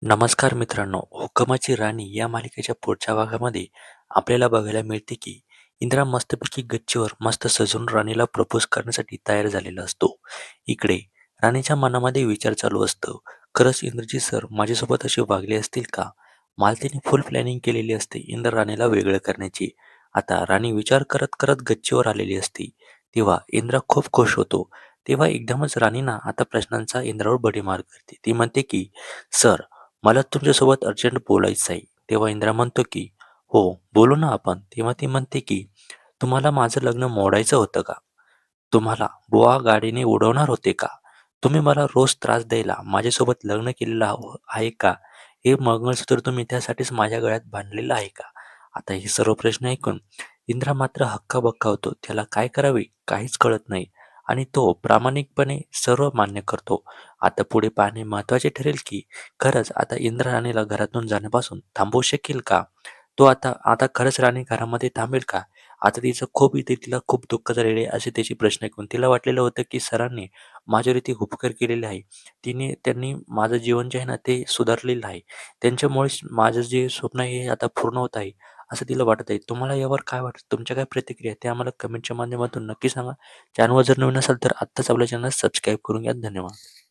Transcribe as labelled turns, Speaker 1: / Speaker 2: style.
Speaker 1: नमस्कार मित्रांनो, हुकमाची राणी या मालिकेच्या पुढच्या भागामध्ये आपल्याला बघायला मिळते की इंद्रा मस्तपैकी गच्चीवर मस्त सजून राणीला प्रपोज करण्यासाठी तयार झालेला असतो. इकडे राणीच्या मनामध्ये विचार चालू असतो, खरंच इंद्रजी सर माझ्यासोबत असे वागले असतील का? मालतीने फुल प्लॅनिंग केलेली असते इंद्र राणीला वेगळं करण्याची. आता राणी विचार करत करत गच्चीवर आलेली असते. तेव्हा इंद्र खूप खुश होतो. तेव्हा एकदमच राणी ना आता प्रश्नांचा इंद्रावर बडीमार करते. ती म्हणते की सर, मला तुमच्यासोबत अर्जंट बोलायचं आहे. तेव्हा इंद्रा म्हणतो की हो, बोलू ना आपण. तेव्हा ती म्हणते की तुम्हाला माझं लग्न मोडायचं होतं का? तुम्हाला बुवा गाडीने उडवणार होते का? तुम्ही मला रोज त्रास द्यायला माझ्यासोबत लग्न केलेलं आहे का? हे मंगळसूत्र तुम्ही त्यासाठीच माझ्या गळ्यात बांधलेलं आहे का? आता हे सर्व प्रश्न ऐकून इंद्रा मात्र हक्काबक्का होतो. त्याला काय करावे काहीच कळत नाही आणि तो प्रामाणिकपणे सर्व मान्य करतो. आता पुढे पाहणे महत्त्वाचे ठरेल की खरंच आता इंद्र राणीला घरातून जाण्यापासून थांबवू शकेल का? तो आता आता खरंच राणी घरामध्ये थांबेल का? आता तिचं खूप इथे तिला खूप दुःख झालेले आहे असे त्याचे प्रश्न ऐकून तिला वाटलेलं होतं की सरांनी माझ्यावर इथे उपकार केलेले आहे. त्यांनी माझं जीवन जे आहे ना ते सुधारलेलं आहे. त्यांच्यामुळेच माझं जे स्वप्न आहे हे आता पूर्ण होत आहे, असं तिला वाटत आहे. तुम्हाला यावर काय वाटतं? तुमच्या काय प्रतिक्रिया आहे? ते आम्हाला कमेंटच्या माध्यमातून नक्की सांगा. चॅनलवर जर नवीन असाल तर आत्ताच आपल्या चॅनल सबस्क्राईब करून घ्या. धन्यवाद.